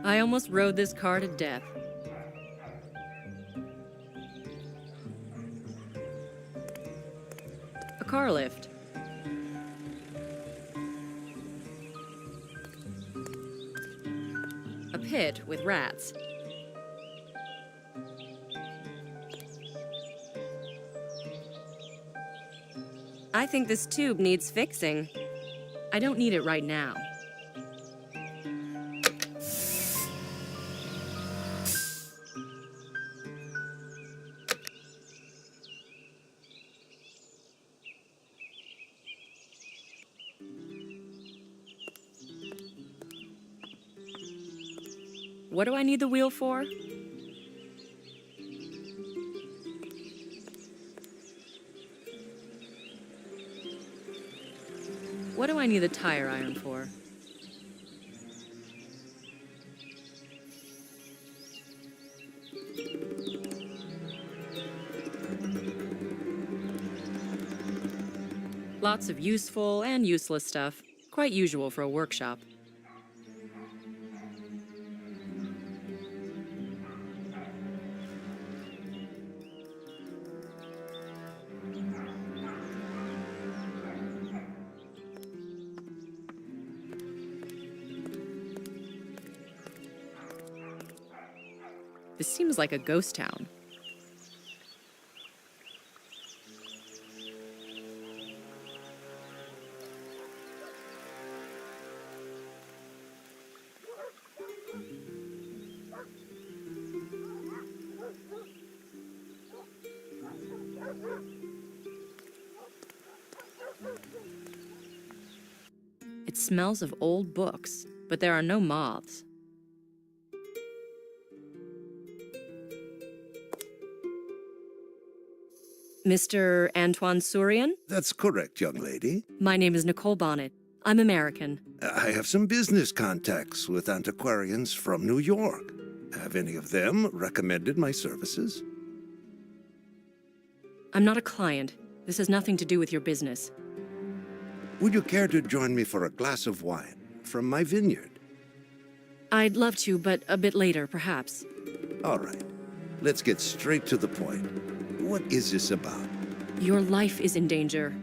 I almost rode this car to death. A car lift. A pit with rats. I think this tube needs fixing. I don't need it right now. What do I need the wheel for? What do I need the tire iron for? Lots of useful and useless stuff. Quite usual for a workshop. This seems like a ghost town. It smells of old books, but there are no moths. Mr. Antoine Sourian? That's correct, young lady. My name is Nicole Bonnet. I'm American. I have some business contacts with antiquarians from New York. Have any of them recommended my services? I'm not a client. This has nothing to do with your business. Would you care to join me for a glass of wine from my vineyard? I'd love to, but a bit later, perhaps. All right. Let's get straight to the point. What is this about? Your life is in danger.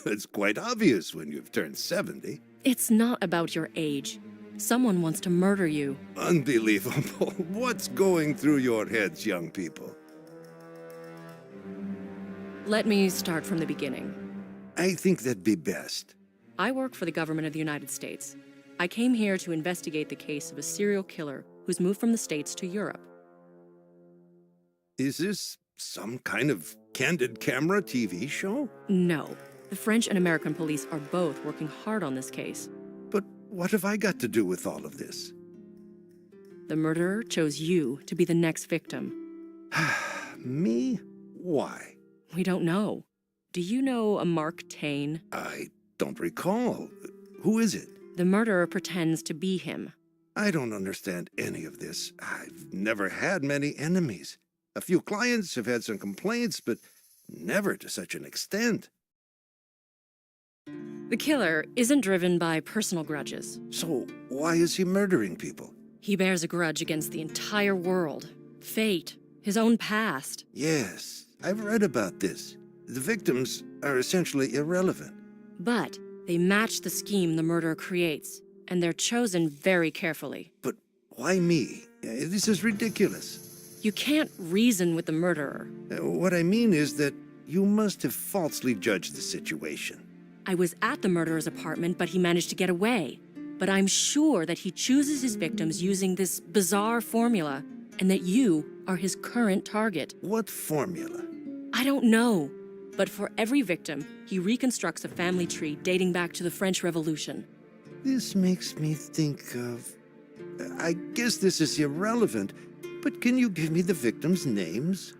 That's quite obvious when you've turned 70. It's not about your age. Someone wants to murder you. Unbelievable. What's going through your heads, young people? Let me start from the beginning. I think that'd be best. I work for the government of the United States. I came here to investigate the case of a serial killer who's moved from the States to Europe. Is this some kind of candid camera TV show? No. The French and American police are both working hard on this case. But what have I got to do with all of this? The murderer chose you to be the next victim. Me? Why? We don't know. Do you know a Mark Twain? I don't recall. Who is it? The murderer pretends to be him. I don't understand any of this. I've never had many enemies. A few clients have had some complaints, but never to such an extent. The killer isn't driven by personal grudges. So why is he murdering people? He bears a grudge against the entire world. Fate. His own past. Yes, I've read about this. The victims are essentially irrelevant. But they match the scheme the murderer creates, and they're chosen very carefully. But why me? This is ridiculous. You can't reason with the murderer. What I mean is that you must have falsely judged the situation. I was at the murderer's apartment, but he managed to get away. But I'm sure that he chooses his victims using this bizarre formula, and that you are his current target. What formula? I don't know. But for every victim, he reconstructs a family tree dating back to the French Revolution. This makes me think of... I guess this is irrelevant, but can you give me the victims' names?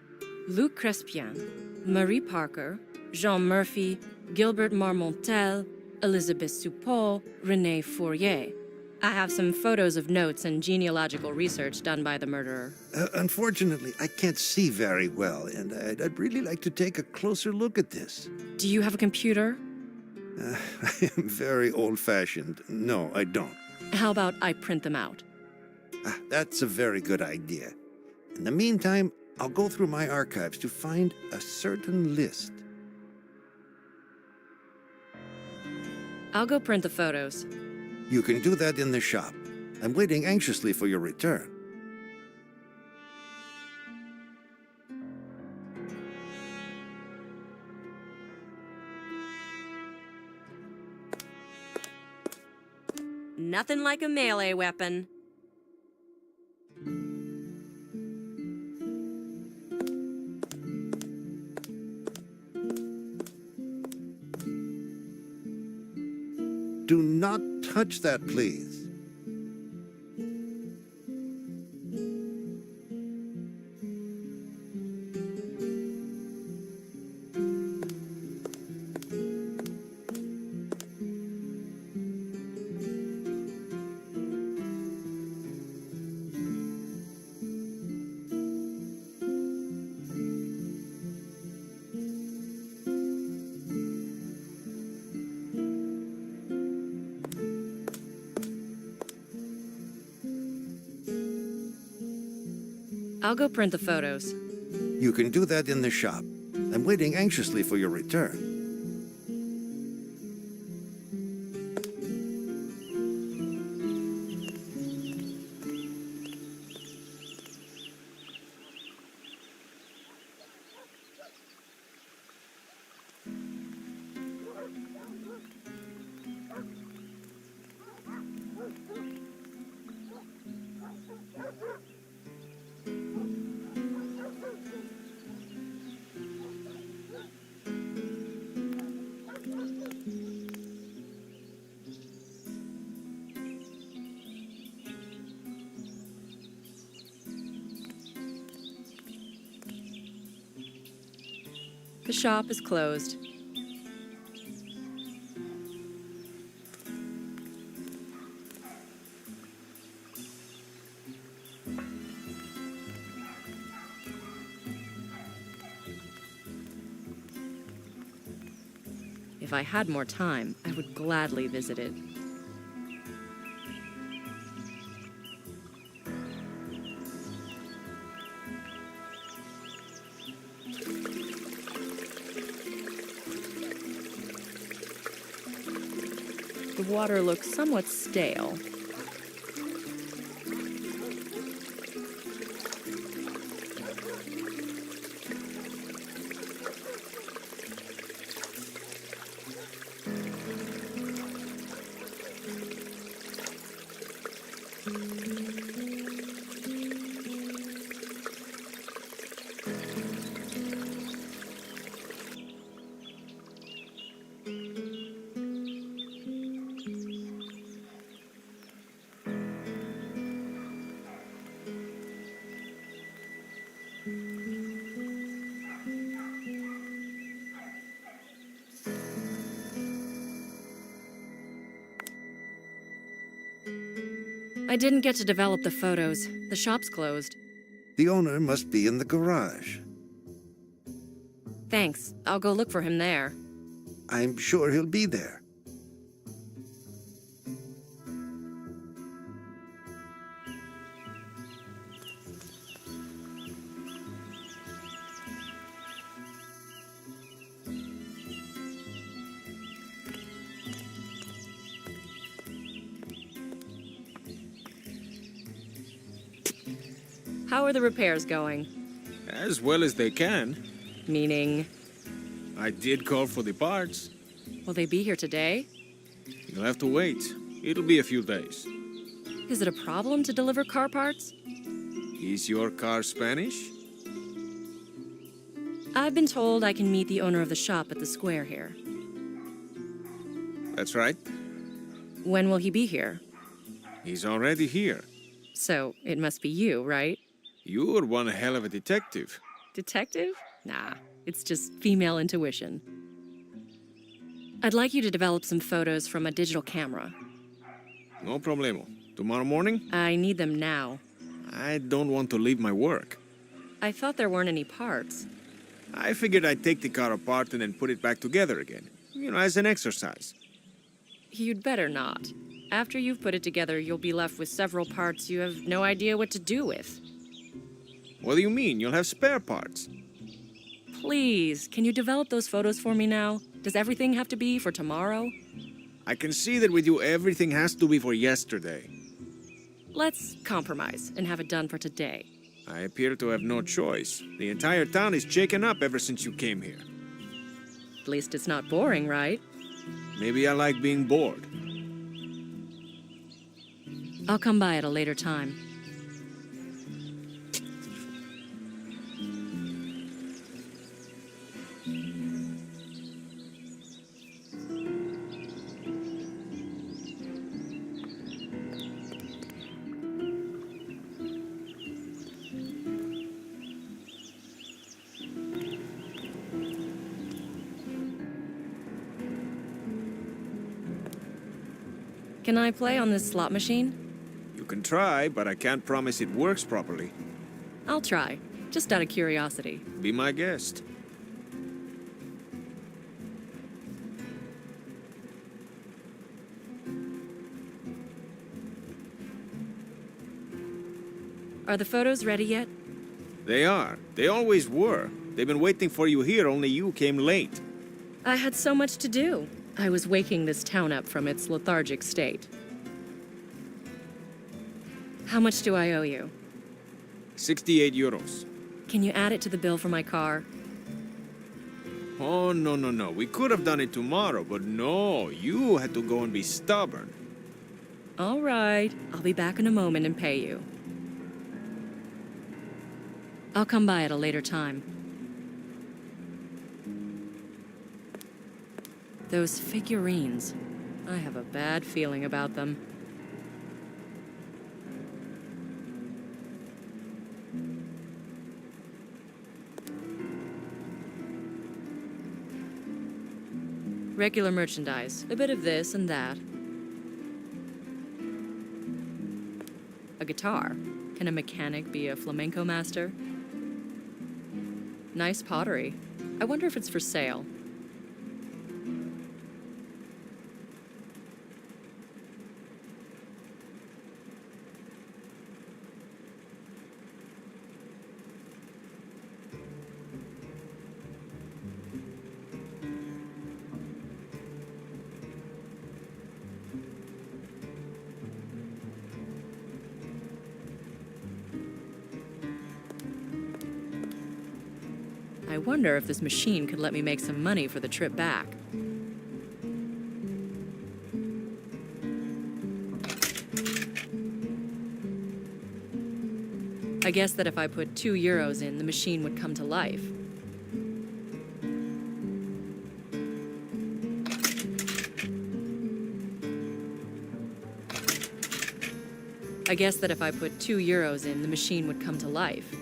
Luc Crespien, Marie Parker, Jean Murphy, Gilbert Marmontel, Elizabeth Suppot, René Fourier. I have some photos of notes and genealogical research done by the murderer. Unfortunately, I can't see very well, and I'd really like to take a closer look at this. Do you have a computer? I am very old-fashioned. No, I don't. How about I print them out? That's a very good idea. In the meantime, I'll go through my archives to find a certain list. I'll go print the photos. You can do that in the shop. I'm waiting anxiously for your return. Nothing like a melee weapon. Do not touch that, please. I'll go print the photos. You can do that in the shop. I'm waiting anxiously for your return. The shop is closed. If I had more time, I would gladly visit it. The water looks somewhat stale. I didn't get to develop the photos. The shop's closed. The owner must be in the garage. Thanks. I'll go look for him there. I'm sure he'll be there. How are the repairs going? As well as they can. Meaning, I did call for the parts. will they be here today? You'll have to wait. It'll be a few days. Is it a problem to deliver car parts? Is your car Spanish? I've been told I can meet the owner of the shop at the square here. That's right. When will he be here? He's already here. So, it must be you, right? You're one hell of a detective. Detective? Nah, it's just female intuition. I'd like you to develop some photos from a digital camera. No problemo. Tomorrow morning? I need them now. I don't want to leave my work. I thought there weren't any parts. I figured I'd take the car apart and then put it back together again. You know, as an exercise. You'd better not. After you've put it together, you'll be left with several parts you have no idea what to do with. What do you mean? You'll have spare parts. Please, can you develop those photos for me now? Does everything have to be for tomorrow? I can see that with you everything has to be for yesterday. Let's compromise and have it done for today. I appear to have no choice. The entire town is shaken up ever since you came here. At least it's not boring, right? Maybe I like being bored. I'll come by at a later time. Can I play on this slot machine? You can try, but I can't promise it works properly. I'll try, just out of curiosity. Be my guest. Are the photos ready yet? They are. They always were. They've been waiting for you here, only you came late. I had so much to do. I was waking this town up from its lethargic state. How much do I owe you? 68 euros. Can you add it to the bill for my car? Oh, no, no, no. We could have done it tomorrow, but no. You had to go and be stubborn. All right, I'll be back in a moment and pay you. I'll come by at a later time. Those figurines. I have a bad feeling about them. Regular merchandise. A bit of this and that. A guitar. Can a mechanic be a flamenco master? Nice pottery. I wonder if it's for sale. I wonder if this machine could let me make some money for the trip back. I guess that if I put 2 euros in, the machine would come to life. I guess that if I put 2 euros in, the machine would come to life.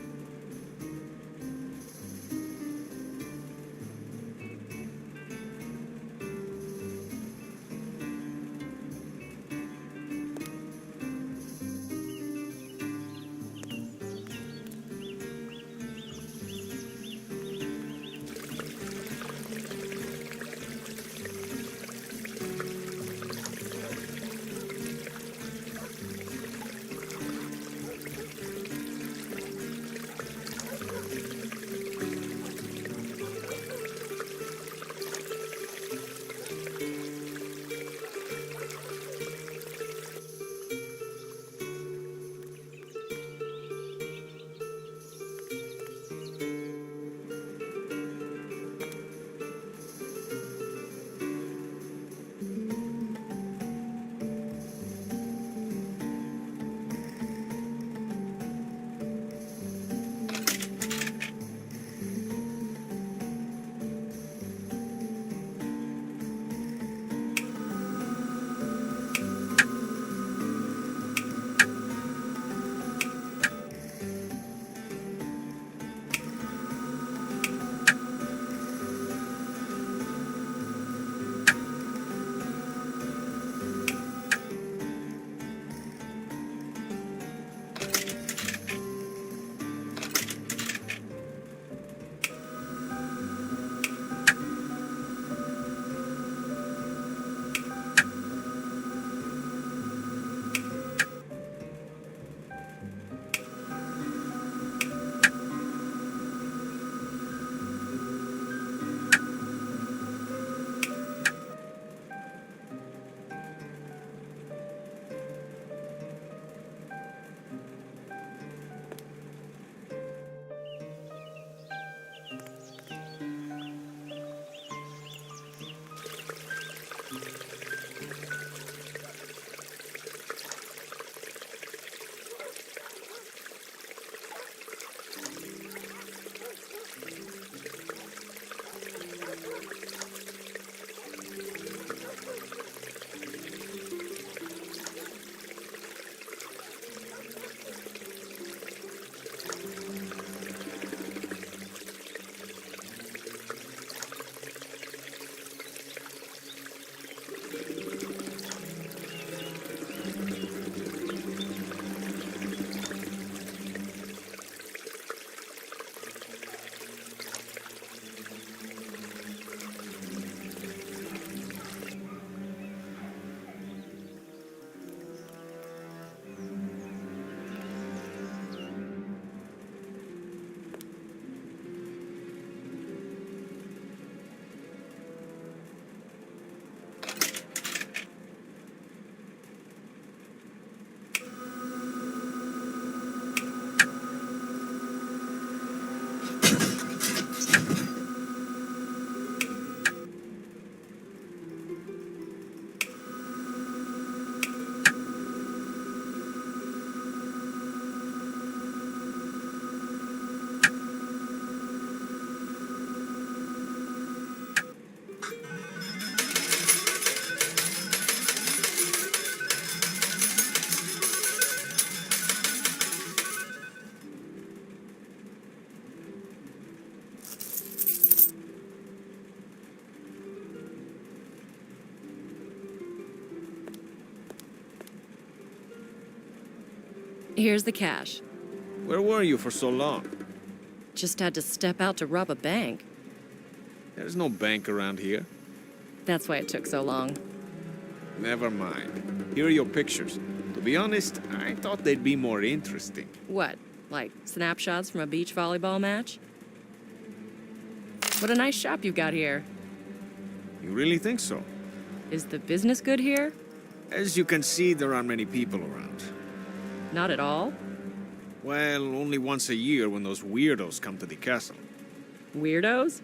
Here's the cash. Where were you for so long? Just had to step out to rob a bank. There's no bank around here. That's why it took so long. Never mind. Here are your pictures. To be honest, I thought they'd be more interesting. What, like snapshots from a beach volleyball match? What a nice shop you've got here. You really think so? Is the business good here? As you can see, there aren't many people around. Not at all. Well, only once a year when those weirdos come to the castle. Weirdos?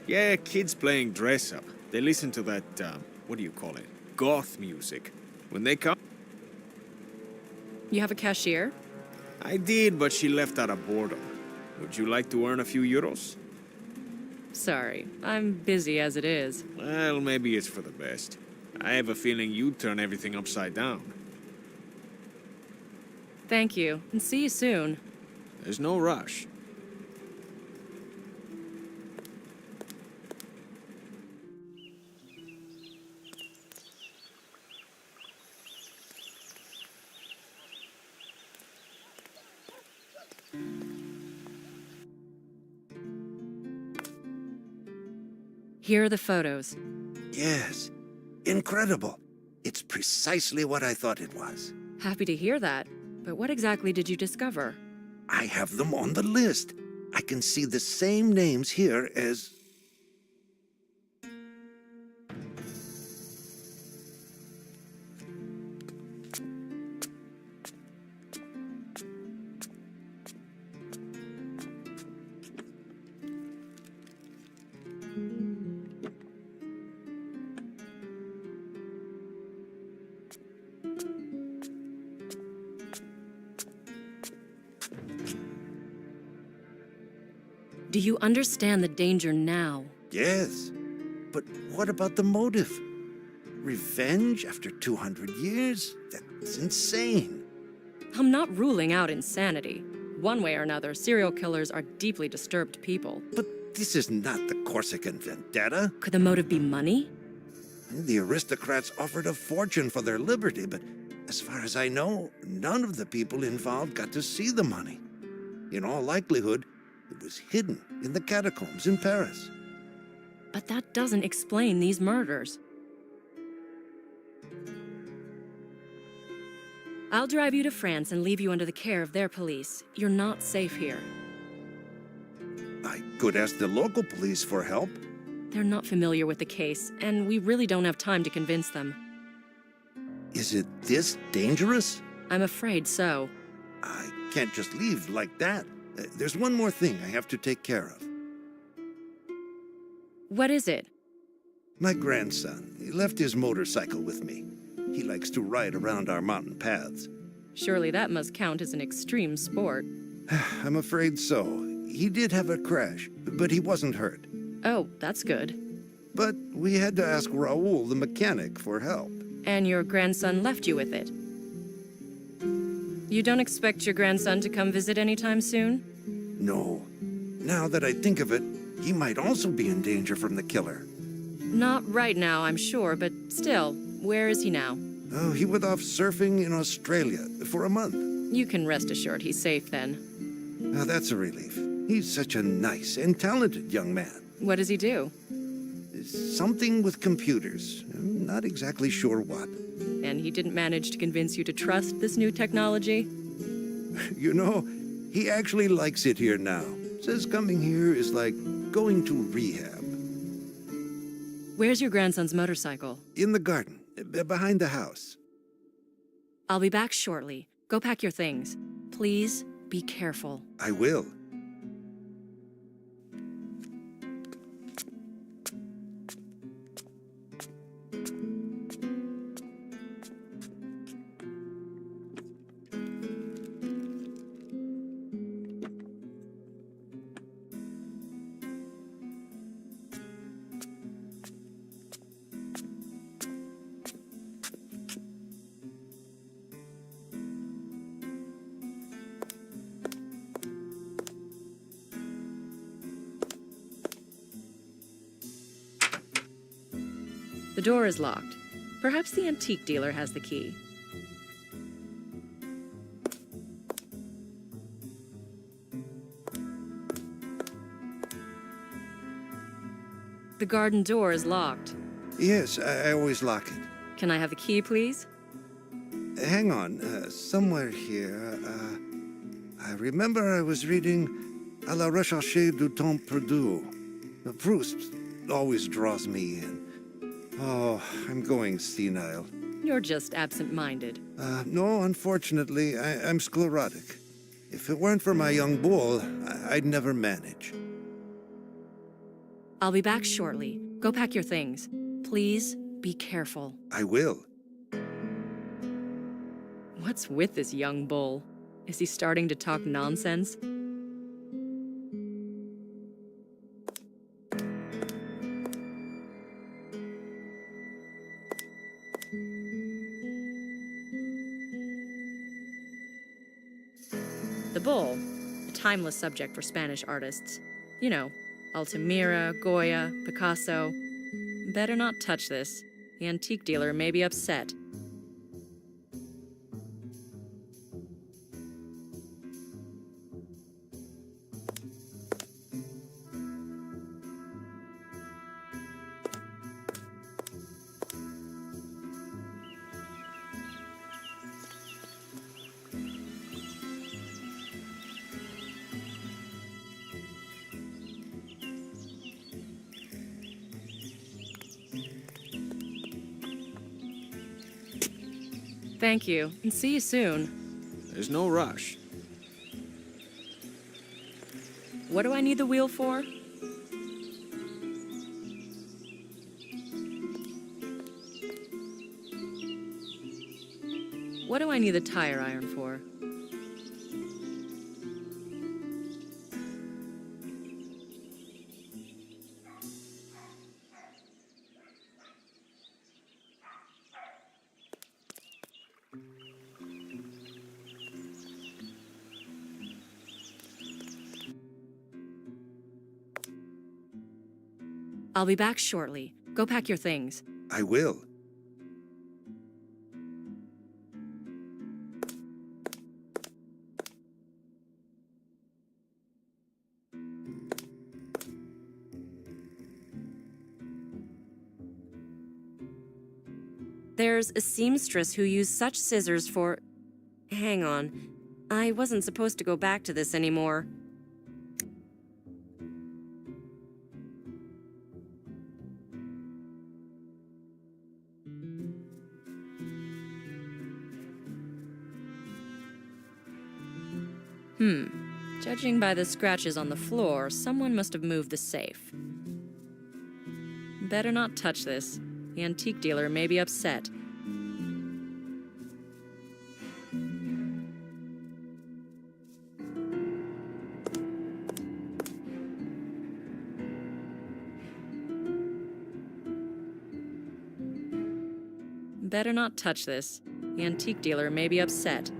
Yeah, kids playing dress-up. They listen to that, what do you call it? Goth music. When they come... You have a cashier? I did, but she left out of boredom. Would you like to earn a few euros? Sorry, I'm busy as it is. Well, maybe it's for the best. I have a feeling you'd turn everything upside down. Thank you, and see you soon. There's no rush. Here are the photos. Yes. Incredible. It's precisely what I thought it was. Happy to hear that. But what exactly did you discover? I have them on the list. I can see the same names here as... Do you understand the danger now? Yes. But what about the motive? Revenge after 200 years? That's insane. I'm not ruling out insanity. One way or another, serial killers are deeply disturbed people. But this is not the Corsican vendetta. Could the motive be money? The aristocrats offered a fortune for their liberty, but as far as I know, none of the people involved got to see the money. In all likelihood, it was hidden in the catacombs in Paris. But that doesn't explain these murders. I'll drive you to France and leave you under the care of their police. You're not safe here. I could ask the local police for help. They're not familiar with the case, and we really don't have time to convince them. Is it this dangerous? I'm afraid so. I can't just leave like that. There's one more thing I have to take care of. What is it? My grandson, he left his motorcycle with me. He likes to ride around our mountain paths. Surely that must count as an extreme sport. I'm afraid so. He did have a crash, but he wasn't hurt. Oh, that's good. But we had to ask Raoul, the mechanic, for help. And your grandson left you with it? You don't expect your grandson to come visit anytime soon? No. Now that I think of it, he might also be in danger from the killer. Not right now, I'm sure, but still, where is he now? Oh, he went off surfing in Australia for a month. You can rest assured he's safe then. Oh, that's a relief. He's such a nice and talented young man. What does he do? Something with computers. I'm not exactly sure what. And he didn't manage to convince you to trust this new technology? You know, he actually likes it here now. Says coming here is like going to rehab. Where's your grandson's motorcycle? In the garden, behind the house. I'll be back shortly. Go pack your things. Please be careful. I will. The door is locked. Perhaps the antique dealer has the key. The garden door is locked. Yes, I always lock it. Can I have the key, please? Hang on, somewhere here, I remember I was reading À la recherche du temps perdu. Proust always draws me in. Oh, I'm going senile. You're just absent-minded. No, unfortunately, I'm sclerotic. If it weren't for my young bull, I'd never manage. I'll be back shortly. Go pack your things. Please be careful. I will. What's with this young bull? Is he starting to talk nonsense? The bull, a timeless subject for Spanish artists. You know, Altamira, Goya, Picasso. Better not touch this. The antique dealer may be upset. Thank you, and see you soon. There's no rush. What do I need the wheel for? What do I need the tire iron for? I'll be back shortly. Go pack your things. I will. There's a seamstress who used such scissors for... Hang on. I wasn't supposed to go back to this anymore. Judging by the scratches on the floor, someone must have moved the safe. Better not touch this. The antique dealer may be upset. Better not touch this. The antique dealer may be upset.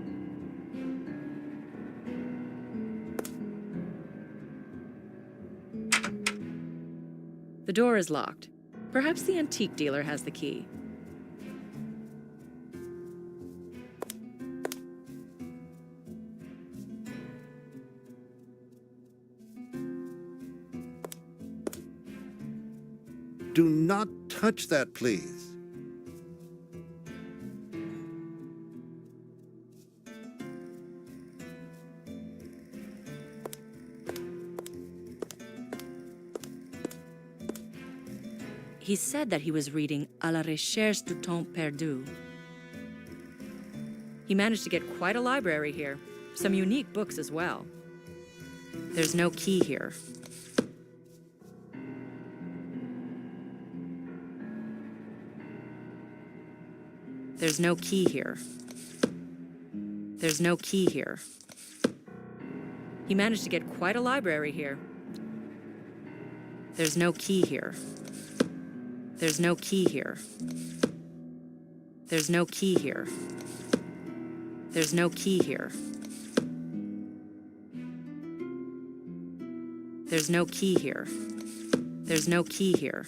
The door is locked. Perhaps the antique dealer has the key. Do not touch that, please. He said that he was reading À la recherche du temps perdu. He managed to get quite a library here. Some unique books as well. There's no key here. There's no key here. There's no key here. He managed to get quite a library here. There's no key here. There's no key here. There's no key here. There's no key here. There's no key here. There's no key here.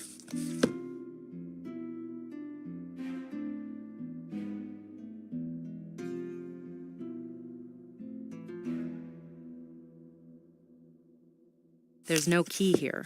There's no key here.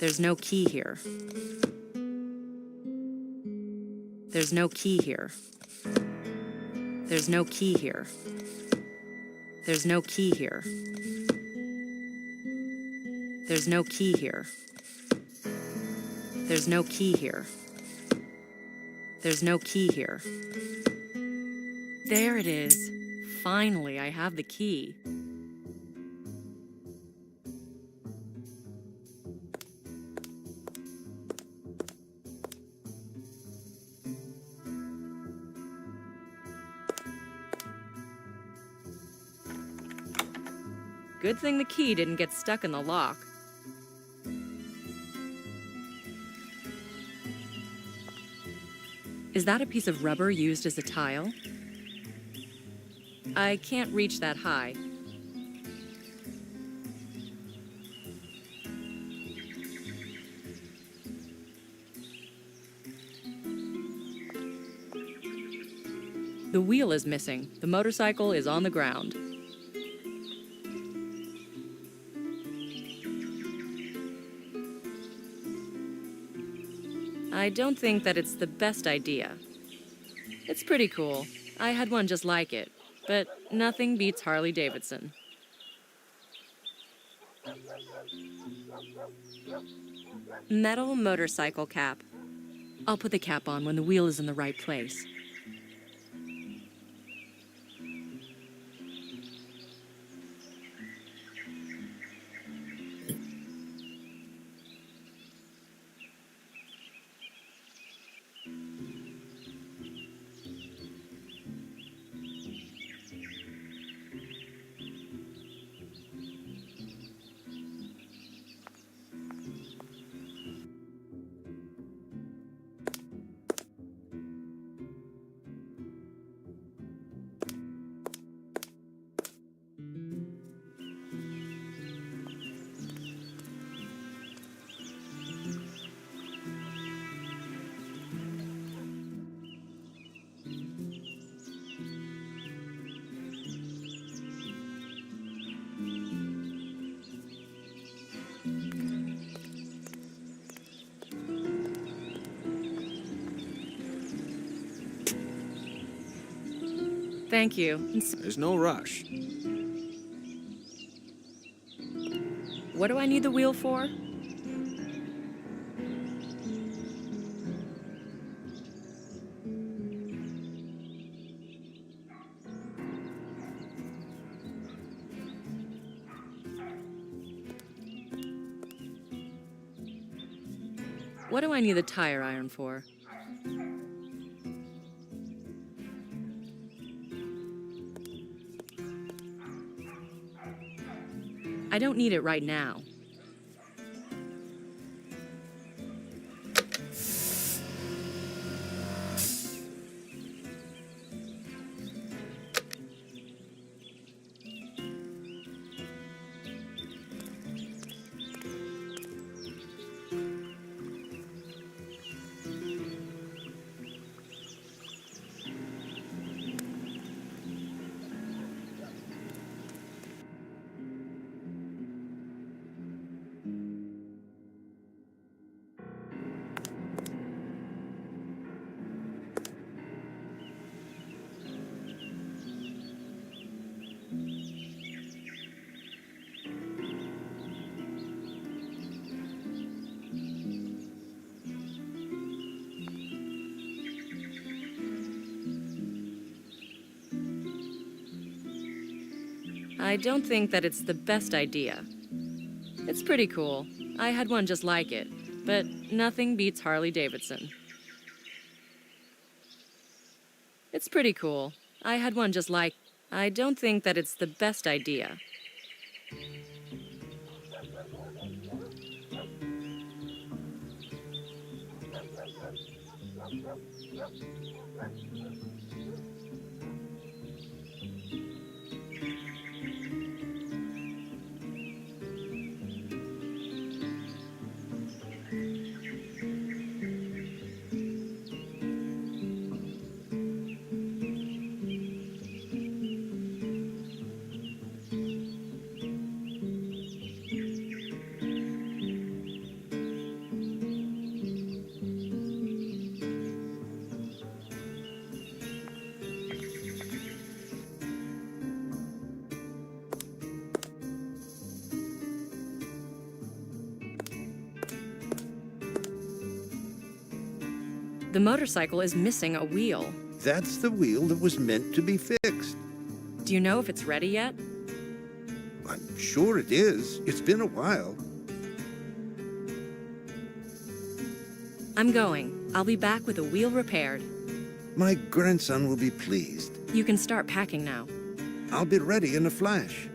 There's no key here. There's no key here. There's no key here. There's no key here. There's no key here. There's no key here. There's no key here. There it is. Finally, I have the key. Good thing the key didn't get stuck in the lock. Is that a piece of rubber used as a tile? I can't reach that high. The wheel is missing. The motorcycle is on the ground. I don't think that it's the best idea. It's pretty cool. I had one just like it, but nothing beats Harley Davidson. Metal motorcycle cap. I'll put the cap on when the wheel is in the right place. Thank you. There's no rush. What do I need the wheel for? What do I need the tire iron for? I don't need it right now. I don't think that it's the best idea. It's pretty cool. I had one just like it, but nothing beats Harley Davidson. It's pretty cool. I had one just like... I don't think that it's the best idea. The motorcycle is missing a wheel. That's the wheel that was meant to be fixed. Do you know if it's ready yet? I'm sure it is. It's been a while. I'm going. I'll be back with the wheel repaired. My grandson will be pleased. You can start packing now. I'll be ready in a flash.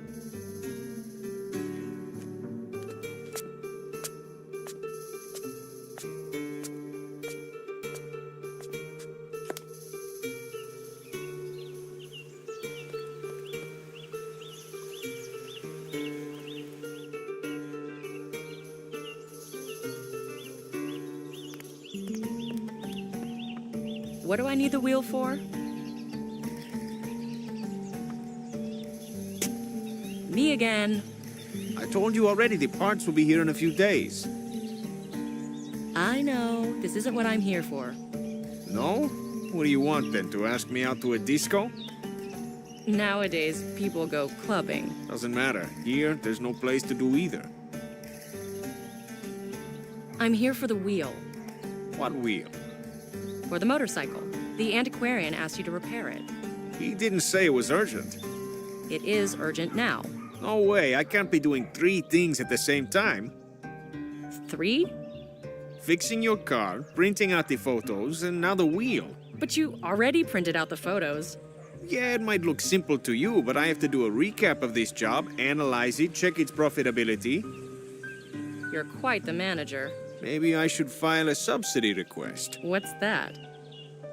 What do I need the wheel for? Me again. I told you already the parts will be here in a few days. I know. This isn't what I'm here for. No? What do you want then, to ask me out to a disco? Nowadays, people go clubbing. Doesn't matter. Here, there's no place to do either. I'm here for the wheel. What wheel? For the motorcycle. The antiquarian asked you to repair it. He didn't say it was urgent. It is urgent now. No way, I can't be doing 3 things at the same time. 3? Fixing your car, printing out the photos, and now the wheel. But you already printed out the photos. Yeah, it might look simple to you, but I have to do a recap of this job, analyze it, check its profitability. You're quite the manager. Maybe I should file a subsidy request. What's that?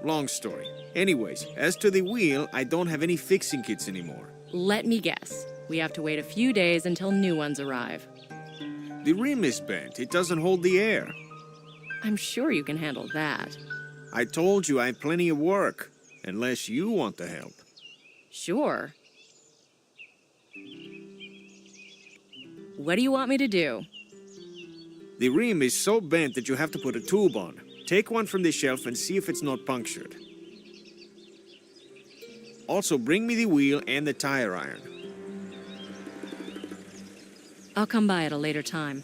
Long story. Anyways, as to the wheel, I don't have any fixing kits anymore. Let me guess. We have to wait a few days until new ones arrive. The rim is bent. It doesn't hold the air. I'm sure you can handle that. I told you I have plenty of work. Unless you want to help. Sure. What do you want me to do? The rim is so bent that you have to put a tube on. Take one from the shelf and see if it's not punctured. Also, bring me the wheel and the tire iron. I'll come by at a later time.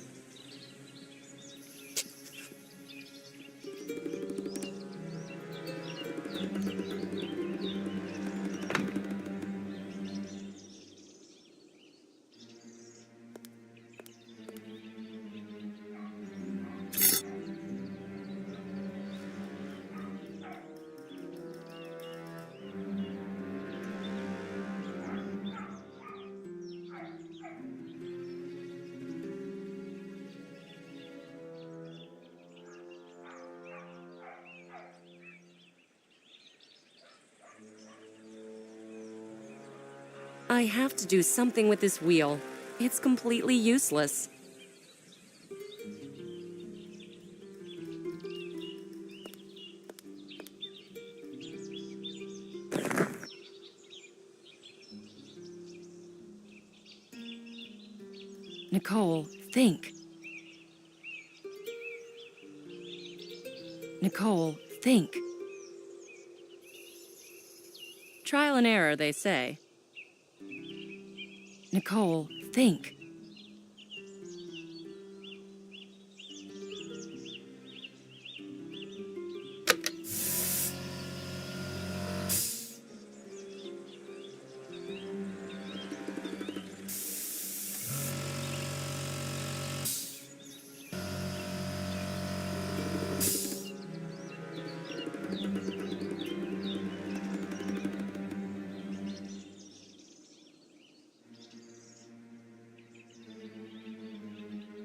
I have to do something with this wheel. It's completely useless. Nicole, think. Nicole, think. Trial and error, they say. Nicole, think.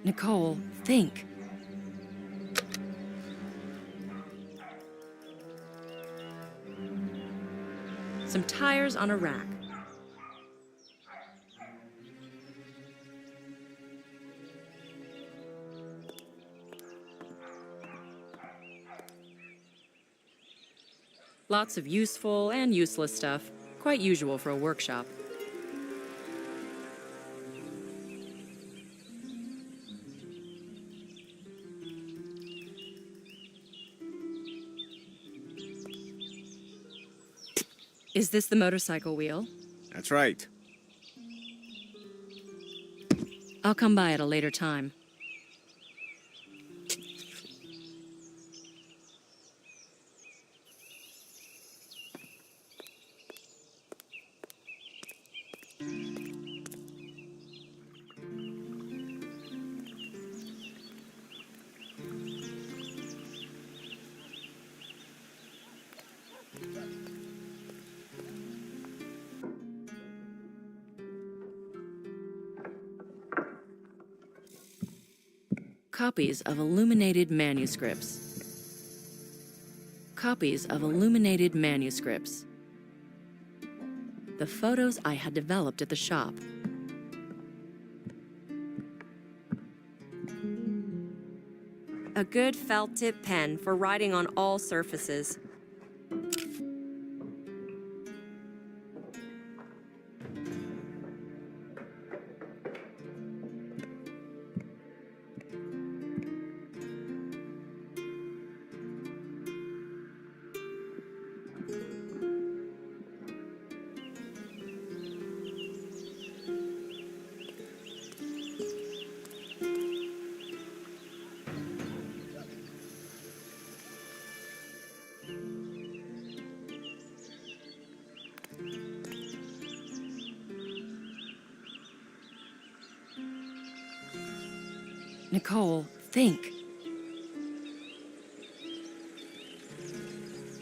Nicole, think. Some tires on a rack. Lots of useful and useless stuff. Quite usual for a workshop. Is this the motorcycle wheel? That's right. I'll come by at a later time. Copies of illuminated manuscripts. Copies of illuminated manuscripts. The photos I had developed at the shop. A good felt tip pen for writing on all surfaces. Nicole, think.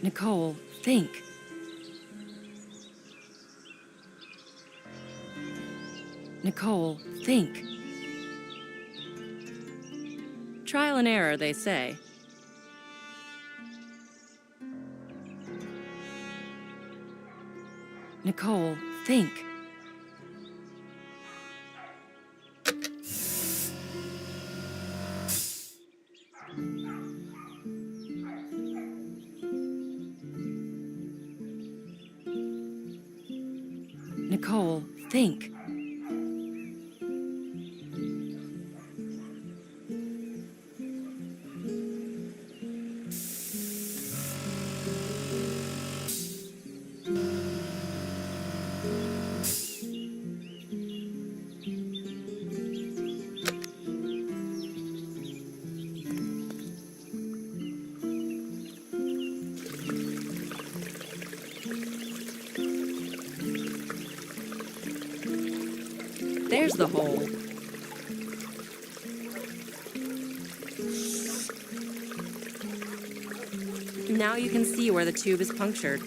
Nicole, think. Nicole, think. Trial and error, they say. Nicole, think. Nicole, think. There's the hole. Now you can see where the tube is punctured.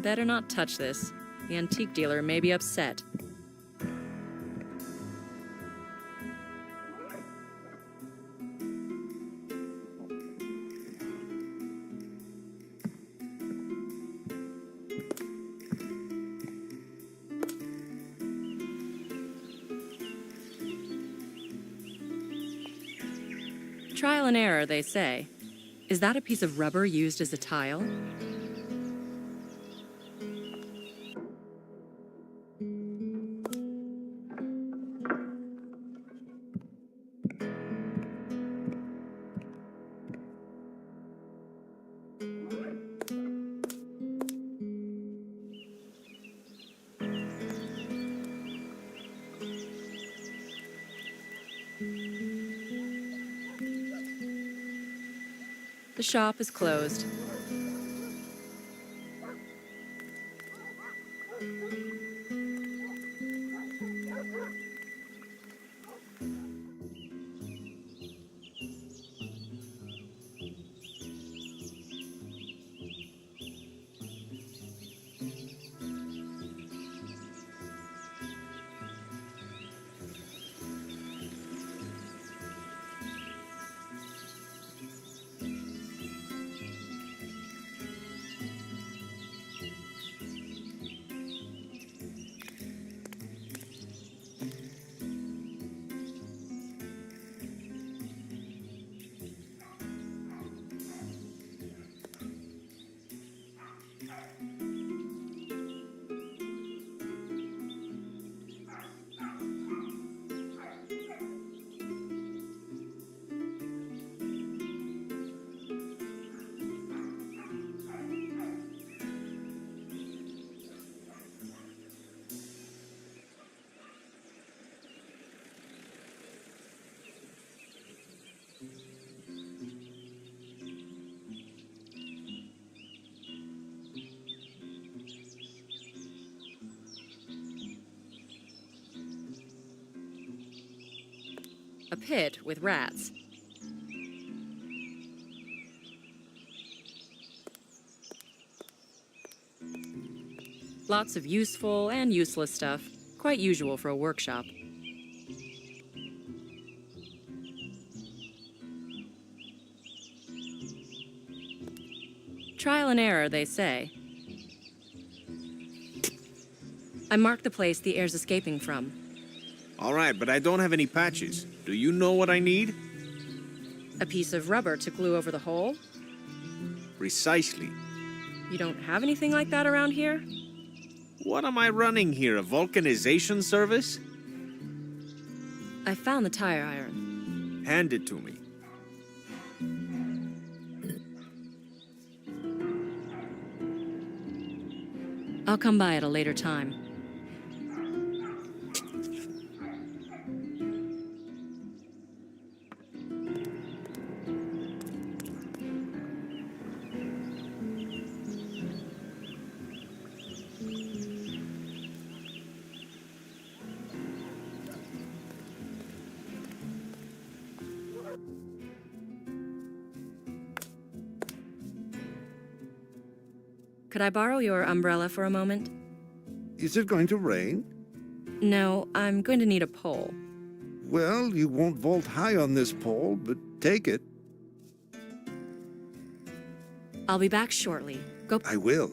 Better not touch this. The antique dealer may be upset. Trial and error, they say. Is that a piece of rubber used as a tile? The shop is closed. A pit with rats. Lots of useful and useless stuff. Quite usual for a workshop. Trial and error, they say. I marked the place the air's escaping from. All right, but I don't have any patches. Do you know what I need? A piece of rubber to glue over the hole? Precisely. You don't have anything like that around here? What am I running here, a vulcanization service? I found the tire iron. Hand it to me. I'll come by at a later time. Could I borrow your umbrella for a moment? Is it going to rain? No, I'm going to need a pole. Well, you won't vault high on this pole, but take it. I'll be back shortly. Go. I will.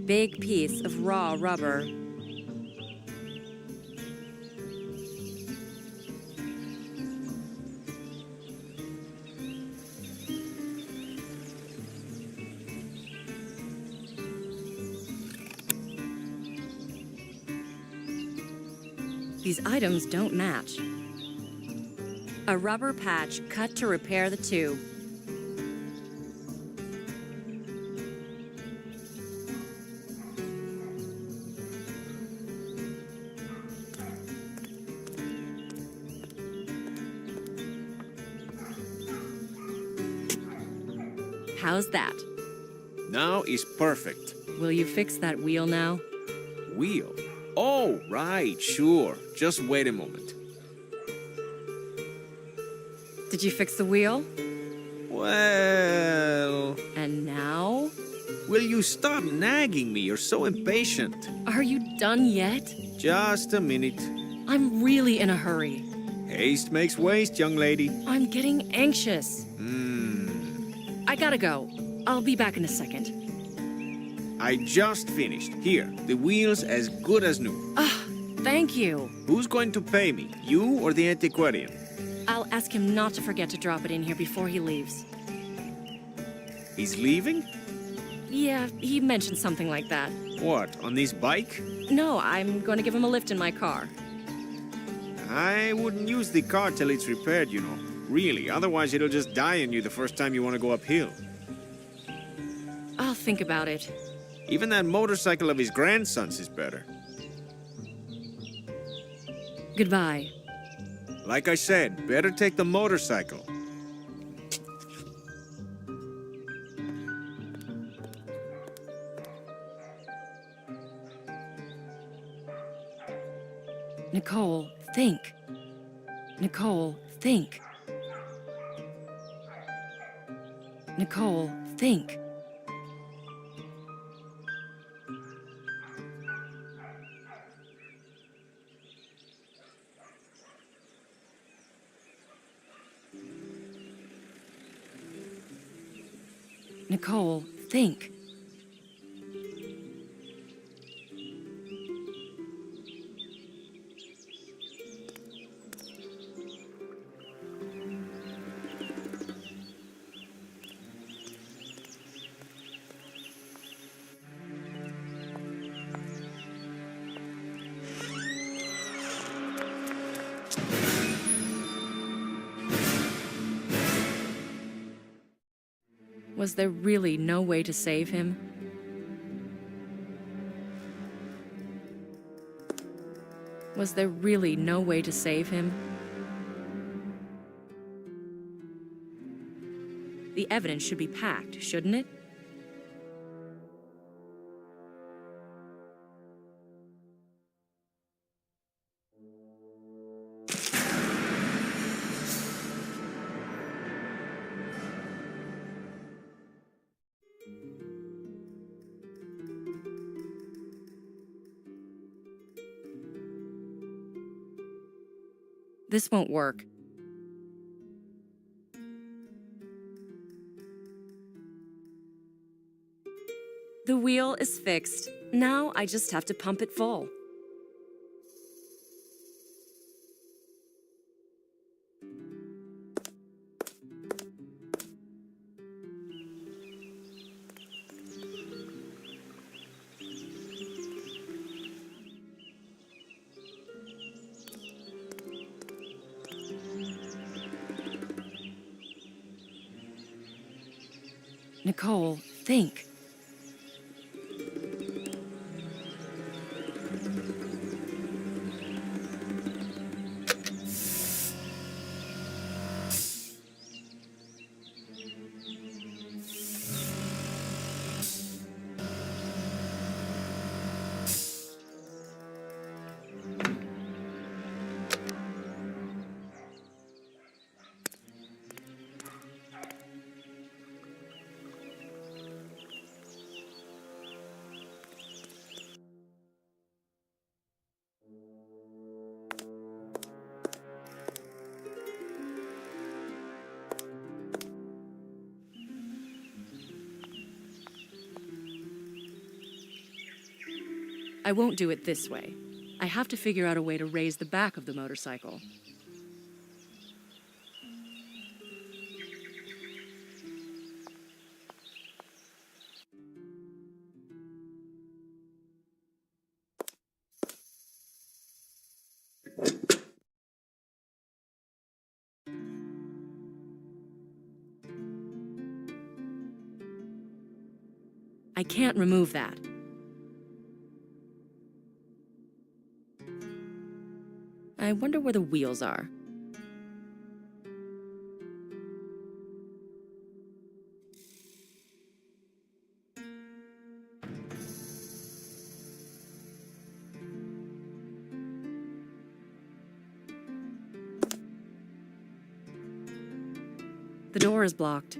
Big piece of raw rubber. These items don't match. A rubber patch cut to repair the tube. How's that? Now is perfect. Will you fix that wheel now? Wheel? Oh, right, sure. Just wait a moment. Did you fix the wheel? Well... And now? Will you stop nagging me? You're so impatient. Are you done yet? Just a minute. I'm really in a hurry. Haste makes waste, young lady. I'm getting anxious. I gotta go. I'll be back in a second. I just finished. Here, the wheel's as good as new. Thank you. Who's going to pay me? You or the antiquarian? I'll ask him not to forget to drop it in here before he leaves. He's leaving? Yeah, he mentioned something like that. What, on this bike? No, I'm going to give him a lift in my car. I wouldn't use the car till it's repaired, you know. Really, otherwise it'll just die on you the first time you want to go uphill. I'll think about it. Even that motorcycle of his grandson's is better. Goodbye. Like I said, better take the motorcycle. Nicole, think. Nicole, think. Nicole, think. Nicole, think. Was there really no way to save him? Was there really no way to save him? The evidence should be packed, shouldn't it? This won't work. The wheel is fixed. Now I just have to pump it full. Nicole, think. I won't do it this way. I have to figure out a way to raise the back of the motorcycle. I can't remove that. I wonder where the wheels are. The door is blocked.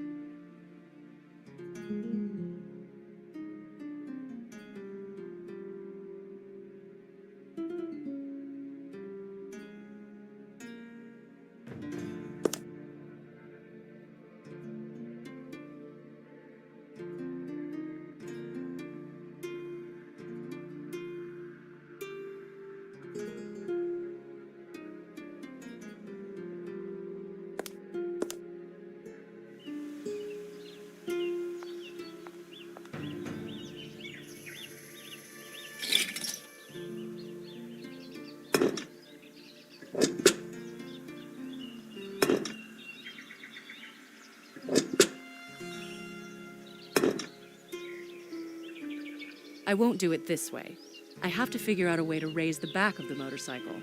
I won't do it this way. I have to figure out a way to raise the back of the motorcycle.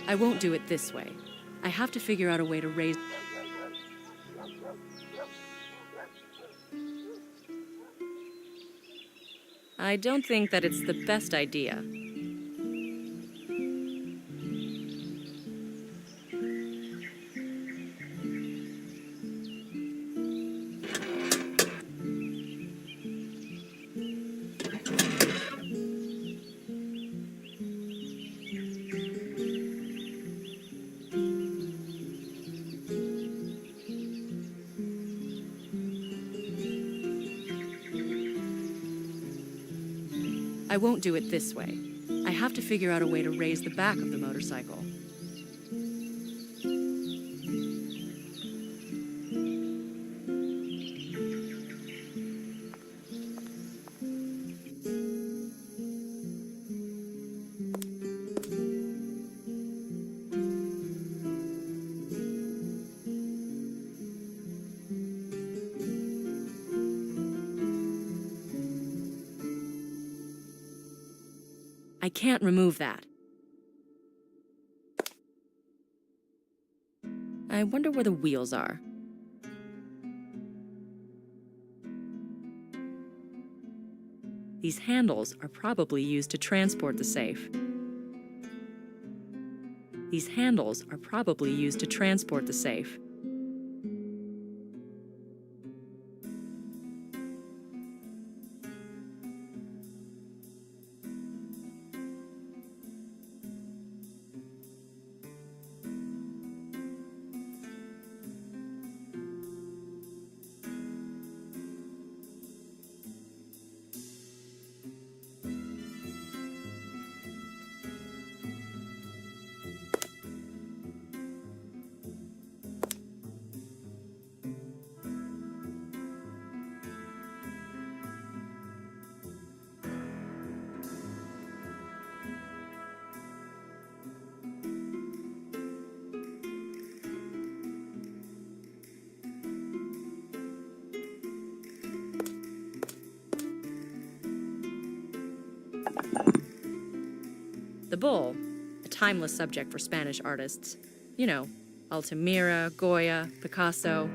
I won't do it this way. I have to figure out a way to raise... I don't think that it's the best idea. I won't do it this way. I have to figure out a way to raise the back of the motorcycle. I can't remove that. I wonder where the wheels are. These handles are probably used to transport the safe. These handles are probably used to transport the safe. The bull, a timeless subject for Spanish artists. You know, Altamira, Goya, Picasso.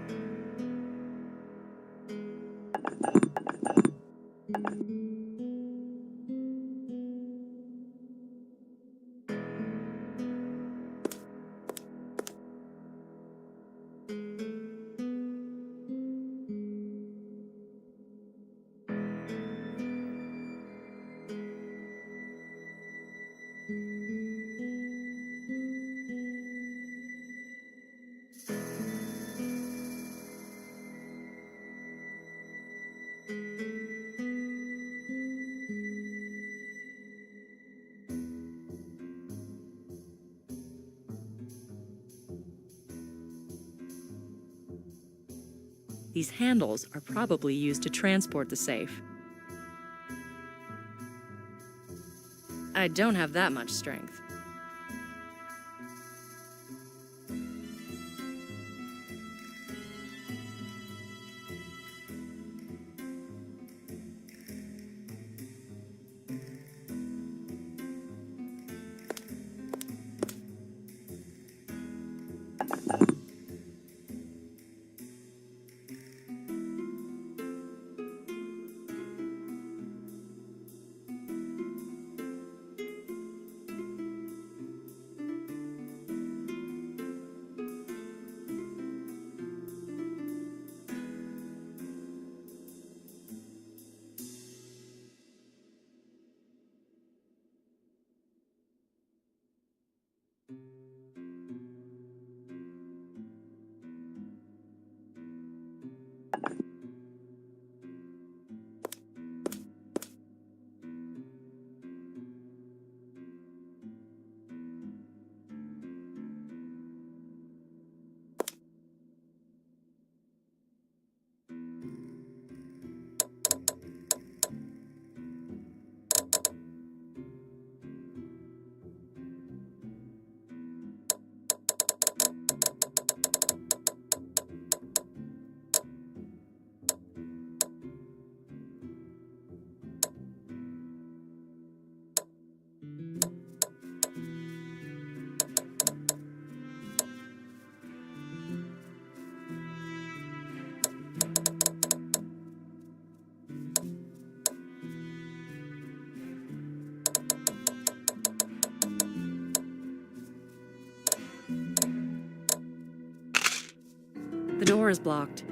These handles are probably used to transport the safe. I don't have that much strength. door is blocked.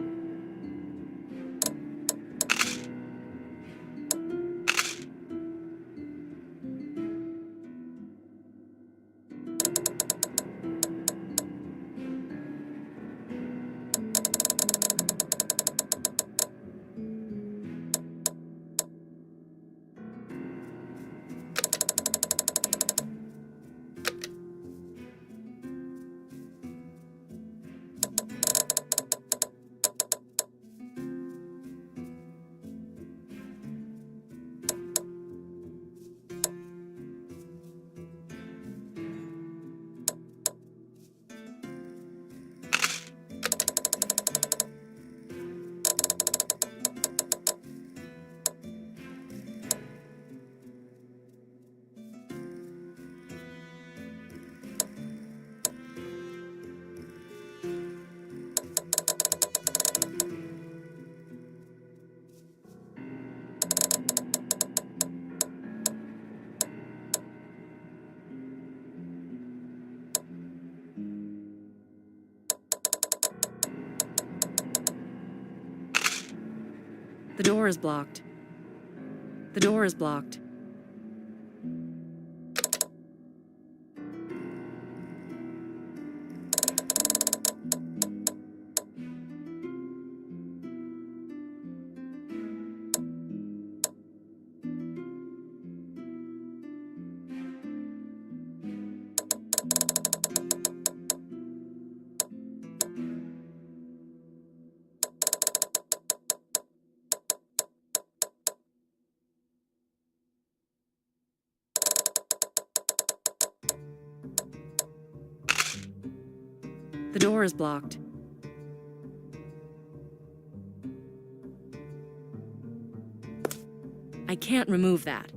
The door is blocked. The door is blocked. The door is blocked. I can't remove that.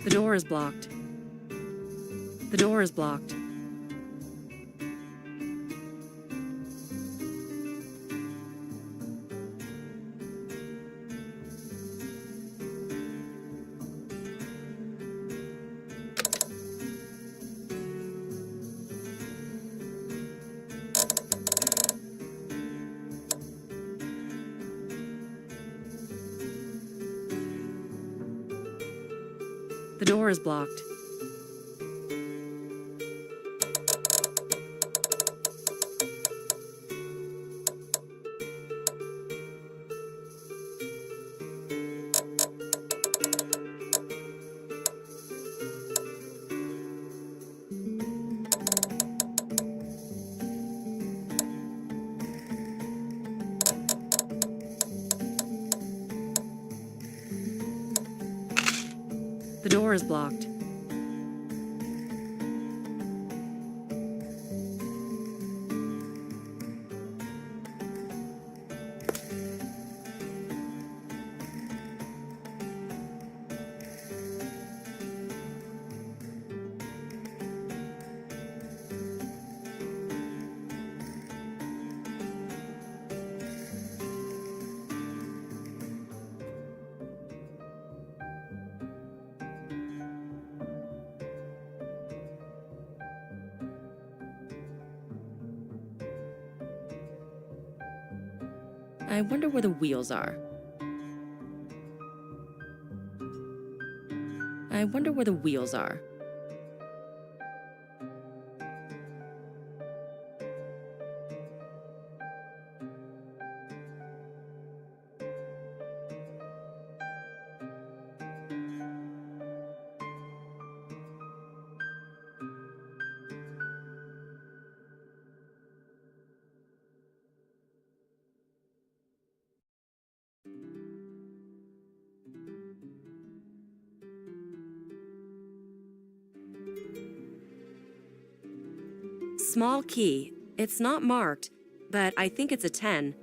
The door is blocked. The door is blocked. The door is blocked. The door is blocked. I wonder where the wheels are. I wonder where the wheels are. small key. It's not marked, but I think it's a 10.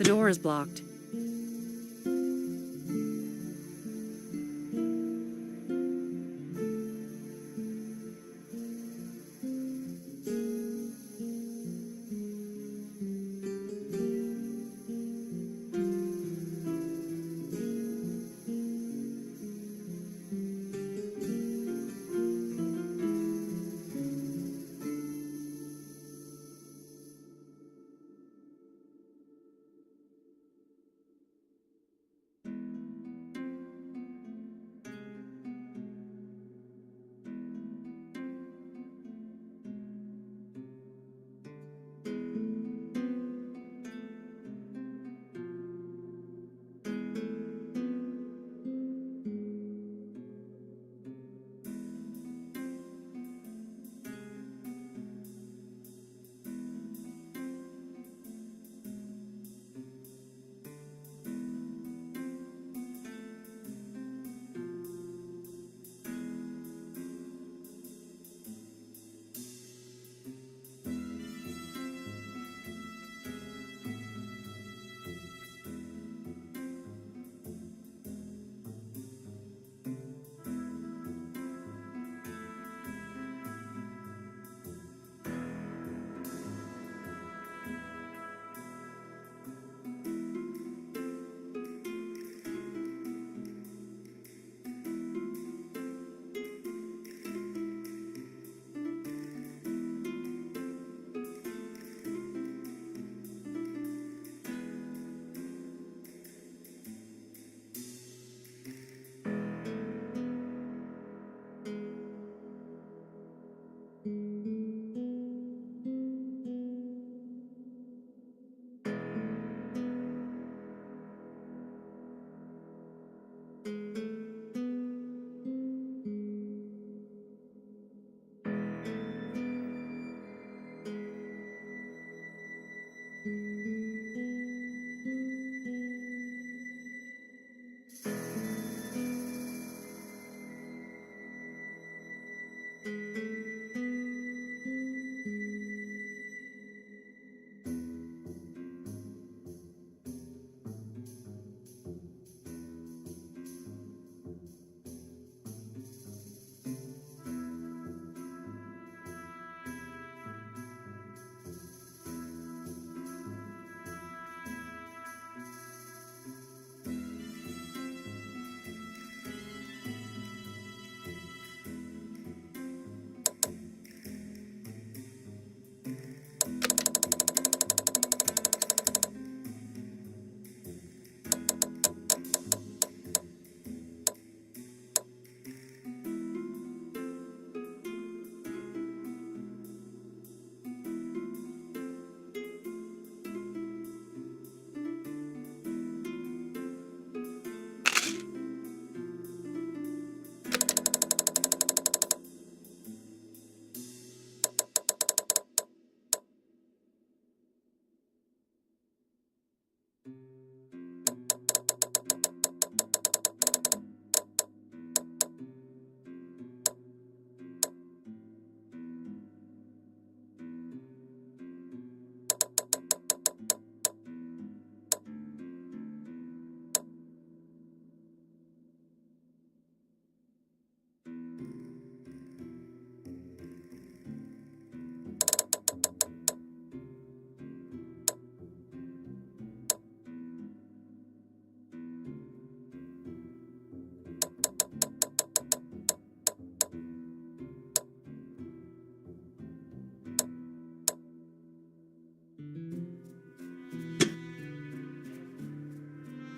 The door is blocked.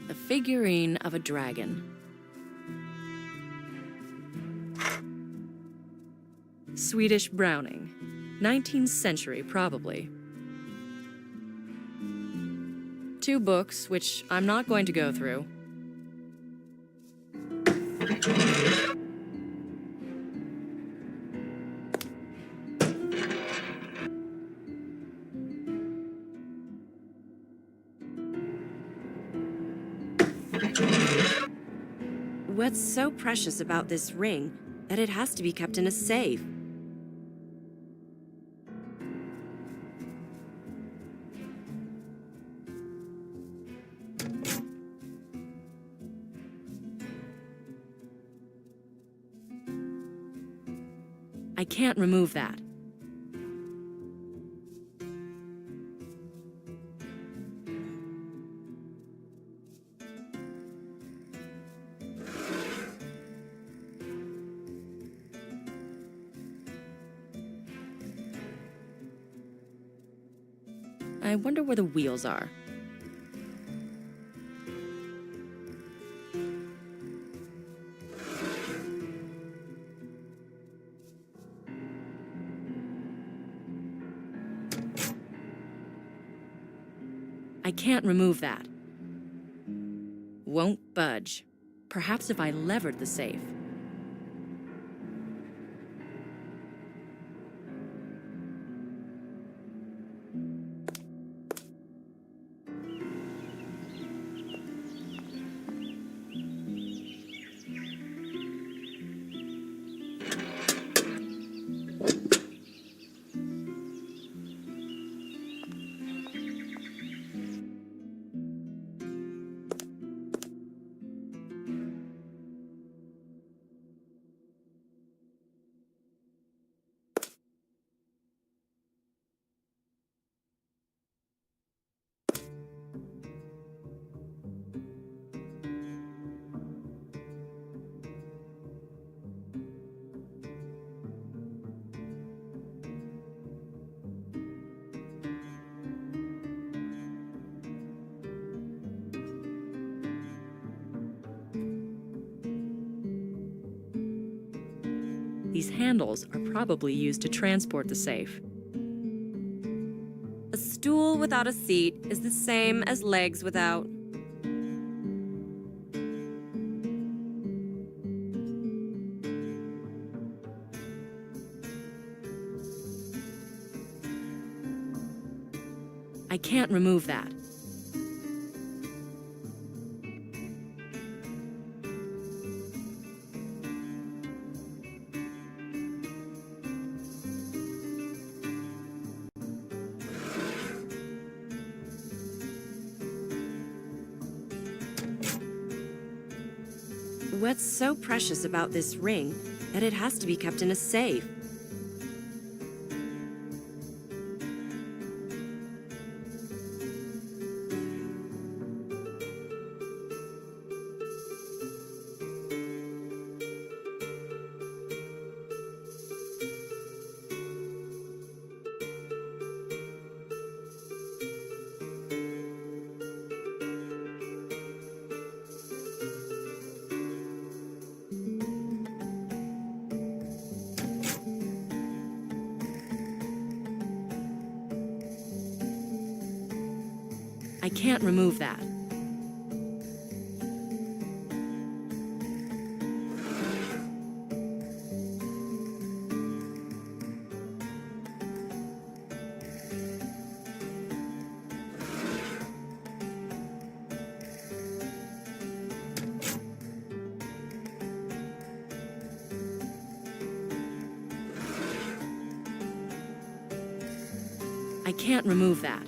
A figurine of a dragon. Swedish Browning. 19th century, probably. 2 books, which I'm not going to go through. What's so precious about this ring that it has to be kept in a safe? I can't remove that. I wonder where the wheels are. I can't remove that. Won't budge. Perhaps if I levered the safe. These handles are probably used to transport the safe. A stool without a seat is the same as legs without. I can't remove that. What's so precious about this ring that it has to be kept in a safe? I can't remove that. I can't remove that.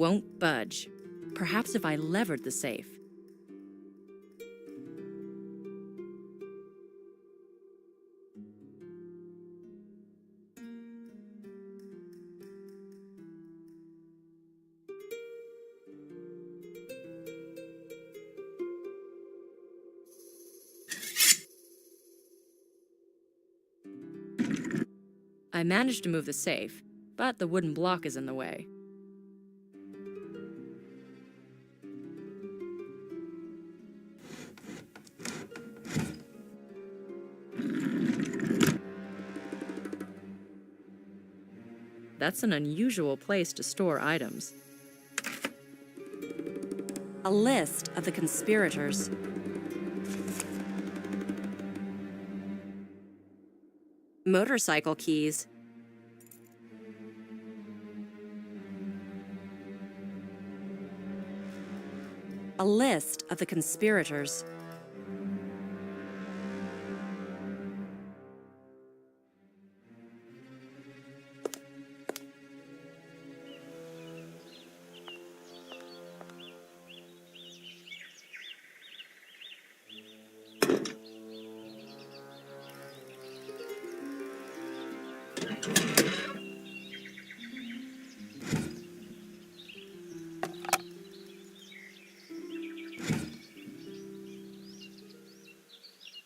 won't budge. Perhaps if I levered the safe. I managed to move the safe, but the wooden block is in the way. That's an unusual place to store items. A list of the conspirators. Motorcycle keys. A list of the conspirators.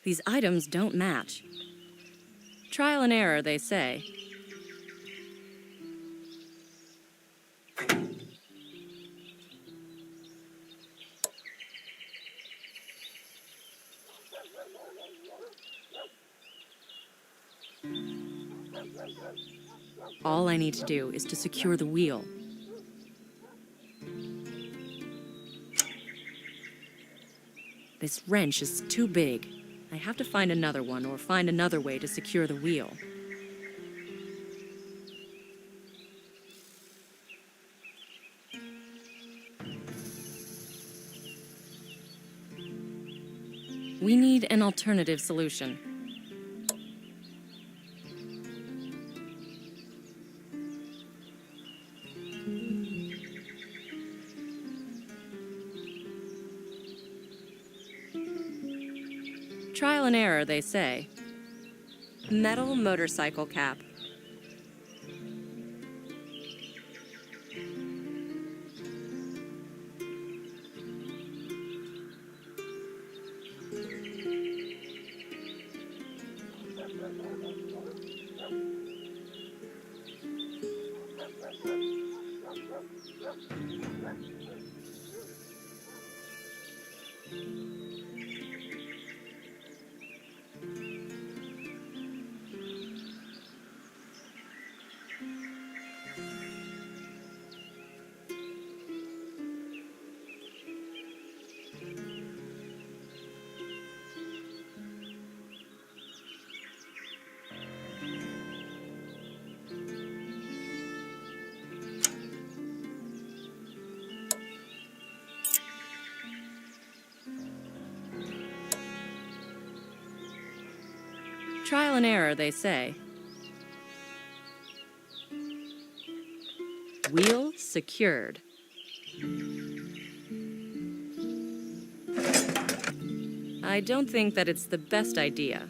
These items don't match. Trial and error, they say. All I need to do is to secure the wheel. This wrench is too big. I have to find another one or find another way to secure the wheel. We need an alternative solution. Trial and error, they say. Metal motorcycle cap. Trial and error, they say. Wheel secured. I don't think that it's the best idea.